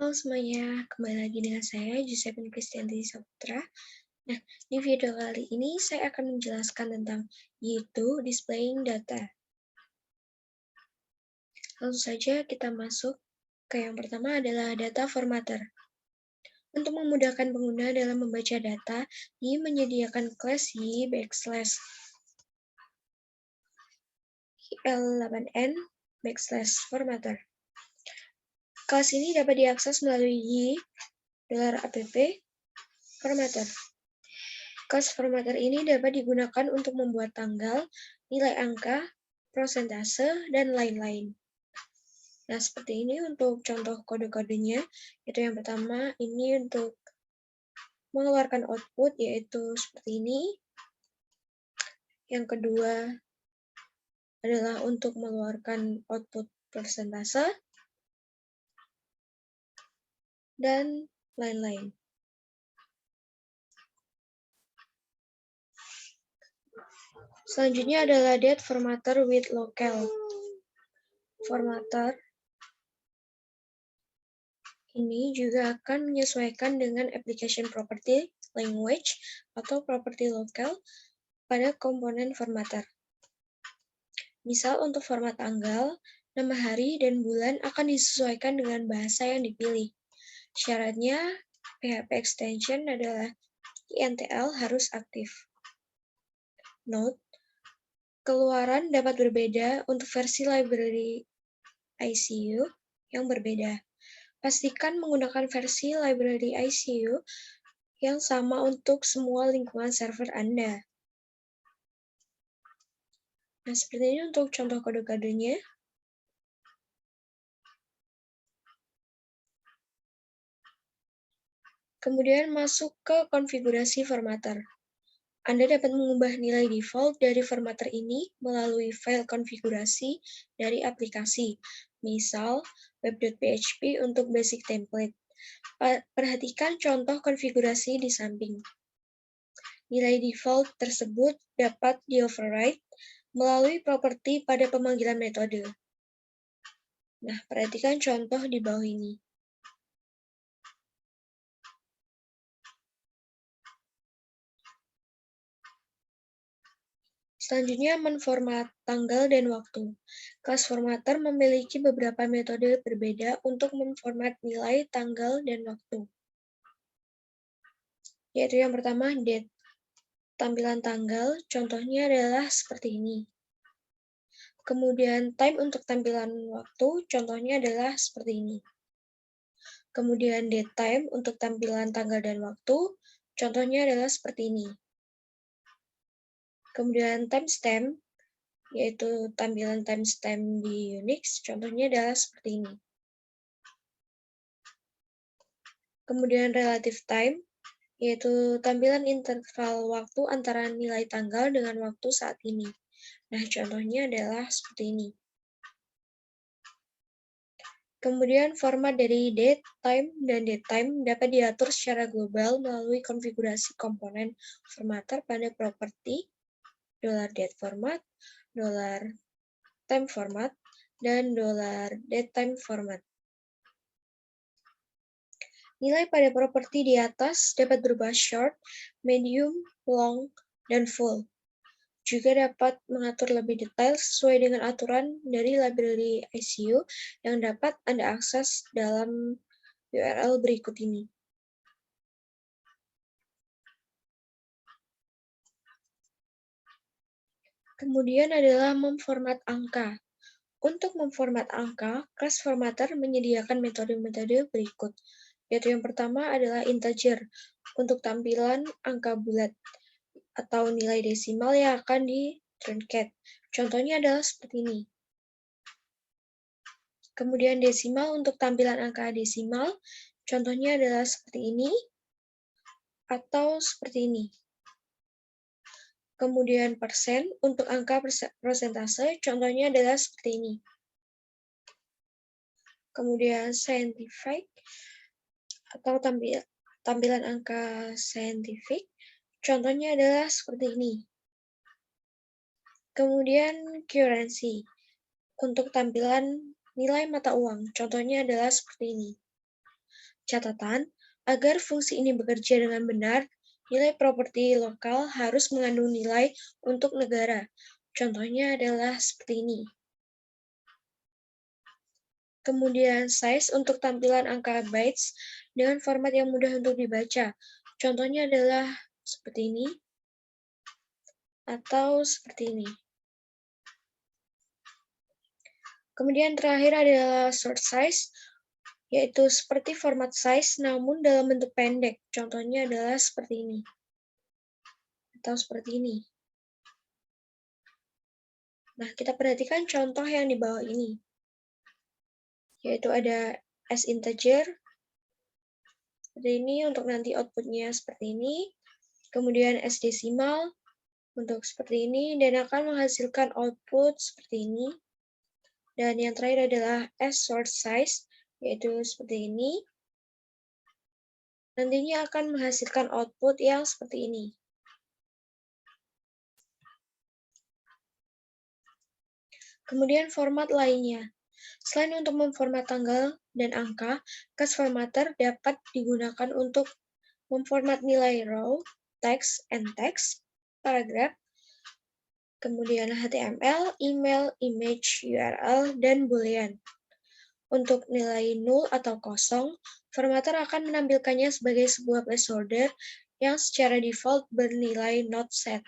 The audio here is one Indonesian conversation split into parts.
Halo semuanya, kembali lagi dengan saya Giuseppe Kristianti Saputra. Nah, di video kali ini saya akan menjelaskan tentang yaitu displaying data. Langsung saja kita masuk ke yang pertama adalah data formatter. Untuk memudahkan pengguna dalam membaca data, Y menyediakan kelas Y /L8N/formatter. Kelas ini dapat diakses melalui $app formatter. Kelas formatter ini dapat digunakan untuk membuat tanggal, nilai angka, prosentase, dan lain-lain. Nah, seperti ini untuk contoh kode-kodenya. Itu yang pertama, ini untuk mengeluarkan output, yaitu seperti ini. Yang kedua adalah untuk mengeluarkan output persentase, dan lain-lain. Selanjutnya adalah date formatter with local formatter. Ini juga akan menyesuaikan dengan application property language atau property lokal pada komponen formatter. Misal untuk format tanggal, nama hari, dan bulan akan disesuaikan dengan bahasa yang dipilih. Syaratnya, PHP extension adalah INTL harus aktif. Note, keluaran dapat berbeda untuk versi library ICU yang berbeda. Pastikan menggunakan versi library ICU yang sama untuk semua lingkungan server Anda. Nah, seperti ini untuk contoh kode-kodenya. Kemudian masuk ke konfigurasi formatter. Anda dapat mengubah nilai default dari formatter ini melalui file konfigurasi dari aplikasi, misal web.php untuk basic template. Perhatikan contoh konfigurasi di samping. Nilai default tersebut dapat di-override melalui properti pada pemanggilan metode. Nah, perhatikan contoh di bawah ini. Selanjutnya, menformat tanggal dan waktu. Kelas formatter memiliki beberapa metode berbeda untuk memformat nilai tanggal dan waktu. Yaitu yang pertama, date. Tampilan tanggal, contohnya adalah seperti ini. Kemudian, time untuk tampilan waktu, contohnya adalah seperti ini. Kemudian, date time untuk tampilan tanggal dan waktu, contohnya adalah seperti ini. Kemudian, timestamp, yaitu tampilan timestamp di Unix, contohnya adalah seperti ini. Kemudian relative time, yaitu tampilan interval waktu antara nilai tanggal dengan waktu saat ini. Nah, contohnya adalah seperti ini. Kemudian format dari date, time, dan datetime dapat diatur secara global melalui konfigurasi komponen formatter pada properti $dateformat, $timeformat, dan $datetime_format. Nilai pada properti di atas dapat berupa short, medium, long, dan full. Juga dapat mengatur lebih detail sesuai dengan aturan dari library ICU yang dapat Anda akses dalam URL berikut ini. Kemudian adalah memformat angka. Untuk memformat angka, kelas formatter menyediakan metode-metode berikut, yaitu yang pertama adalah integer, untuk tampilan angka bulat atau nilai desimal yang akan di-truncate. Contohnya adalah seperti ini. Kemudian desimal untuk tampilan angka desimal, contohnya adalah seperti ini, atau seperti ini. Kemudian persen untuk angka persentase, contohnya adalah seperti ini. Kemudian scientific atau tampilan angka scientific, contohnya adalah seperti ini. Kemudian currency untuk tampilan nilai mata uang, contohnya adalah seperti ini. Catatan, agar fungsi ini bekerja dengan benar, nilai properti lokal harus mengandung nilai untuk negara. Contohnya adalah seperti ini. Kemudian size untuk tampilan angka bytes dengan format yang mudah untuk dibaca. Contohnya adalah seperti ini atau seperti ini. Kemudian terakhir adalah short size, yaitu seperti format size namun dalam bentuk pendek. Contohnya adalah seperti ini atau seperti ini. Nah, kita perhatikan contoh yang di bawah ini, yaitu ada as integer, seperti ini untuk nanti outputnya seperti ini, kemudian as desimal untuk seperti ini, dan akan menghasilkan output seperti ini. Dan yang terakhir adalah as short size, yaitu seperti ini. Nantinya akan menghasilkan output yang seperti ini. Kemudian format lainnya. Selain untuk memformat tanggal dan angka, class formatter dapat digunakan untuk memformat nilai row, text, and text, paragraf, kemudian HTML, email, image, URL, dan boolean. Untuk nilai null atau kosong, formatter akan menampilkannya sebagai sebuah placeholder yang secara default bernilai not set.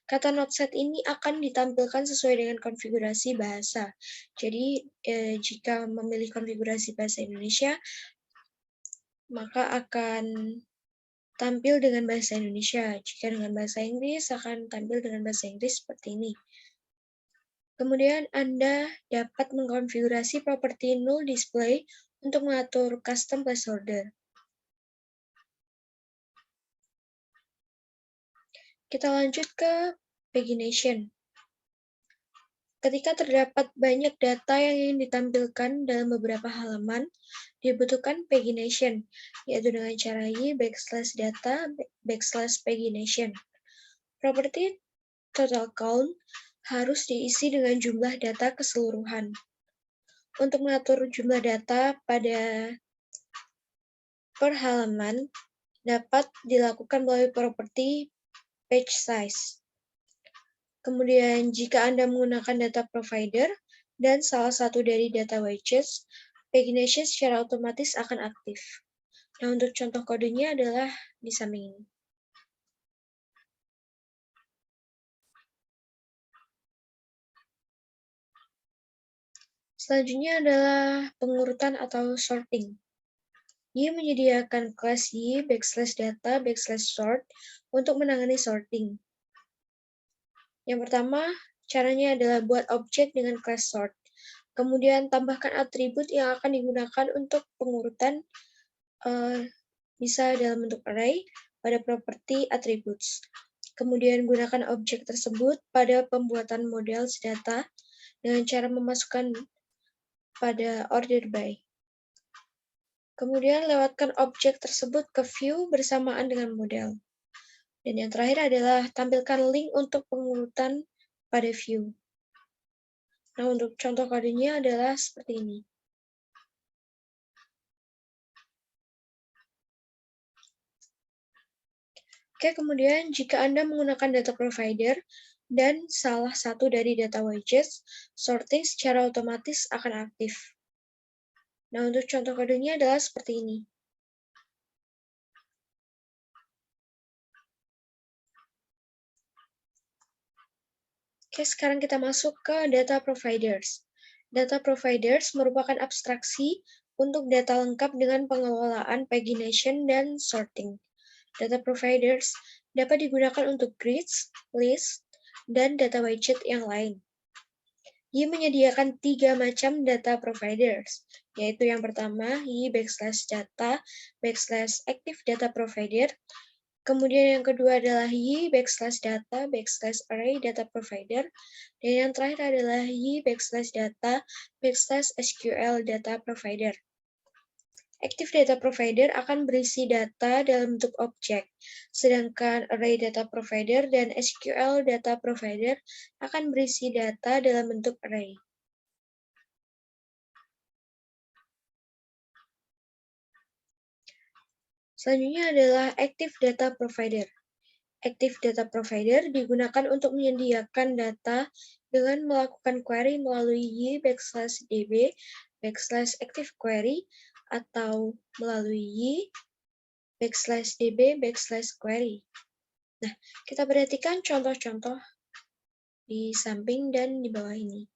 Kata not set ini akan ditampilkan sesuai dengan konfigurasi bahasa. Jadi, jika memilih konfigurasi bahasa Indonesia, maka akan tampil dengan bahasa Indonesia. Jika dengan bahasa Inggris, akan tampil dengan bahasa Inggris seperti ini. Kemudian Anda dapat mengkonfigurasi properti null display untuk mengatur custom placeholder. Kita lanjut ke pagination. Ketika terdapat banyak data yang ingin ditampilkan dalam beberapa halaman, dibutuhkan pagination, yaitu dengan cara y\data \pagination. Properti total count harus diisi dengan jumlah data keseluruhan. Untuk mengatur jumlah data pada per halaman dapat dilakukan melalui properti page size. Kemudian jika Anda menggunakan data provider dan salah satu dari data widgets, pagination secara otomatis akan aktif. Nah, untuk contoh kodenya adalah di samping ini. Selanjutnya adalah pengurutan atau sorting. Y menyediakan kelas y\data\sort untuk menangani sorting. Yang pertama, caranya adalah buat objek dengan kelas sort. Kemudian tambahkan atribut yang akan digunakan untuk pengurutan, bisa dalam bentuk array pada properti attributes. Kemudian gunakan objek tersebut pada pembuatan model data dengan cara memasukkan pada order by. Kemudian lewatkan objek tersebut ke view bersamaan dengan model. Dan yang terakhir adalah tampilkan link untuk pengurutan pada view. Nah, untuk contoh kodenya adalah seperti ini. Oke, kemudian jika Anda menggunakan data provider dan salah satu dari data widgets, sorting secara otomatis akan aktif. Nah, untuk contoh kodenya adalah seperti ini. Oke, sekarang kita masuk ke data providers. Data providers merupakan abstraksi untuk data lengkap dengan pengelolaan pagination dan sorting. Data providers dapat digunakan untuk grids, list, dan data widget yang lain. Y menyediakan 3 macam data providers, yaitu yang pertama y\data\active data provider, kemudian yang kedua adalah y\data\array data provider, dan yang terakhir adalah y\data\sql data provider. Active Data Provider akan berisi data dalam bentuk objek, sedangkan Array Data Provider dan SQL Data Provider akan berisi data dalam bentuk array. Selanjutnya adalah Active Data Provider. Active Data Provider digunakan untuk menyediakan data dengan melakukan query melalui y/db/ActiveQuery atau melalui y/db/query. Nah, kita perhatikan contoh-contoh di samping dan di bawah ini.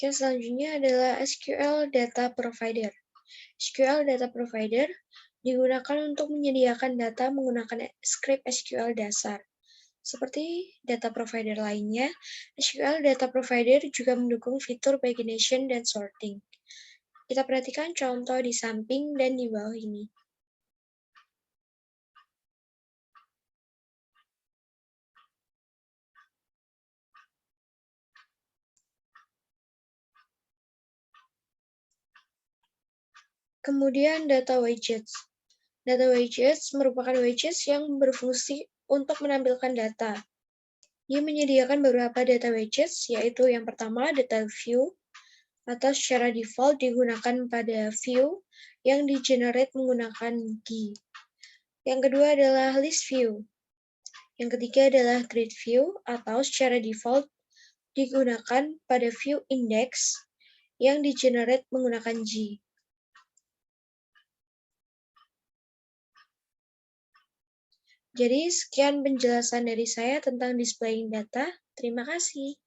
Oke, selanjutnya adalah SQL Data Provider. SQL Data Provider digunakan untuk menyediakan data menggunakan script SQL dasar. Seperti data provider lainnya, SQL Data Provider juga mendukung fitur pagination dan sorting. Kita perhatikan contoh di samping dan di bawah ini. Kemudian data widgets. Data widgets merupakan widgets yang berfungsi untuk menampilkan data. Dia menyediakan beberapa data widgets, yaitu yang pertama data view, atau secara default digunakan pada view yang di-generate menggunakan GUI. Yang kedua adalah list view. Yang ketiga adalah grid view, atau secara default digunakan pada view index yang di-generate menggunakan G. Jadi, sekian penjelasan dari saya tentang displaying data. Terima kasih.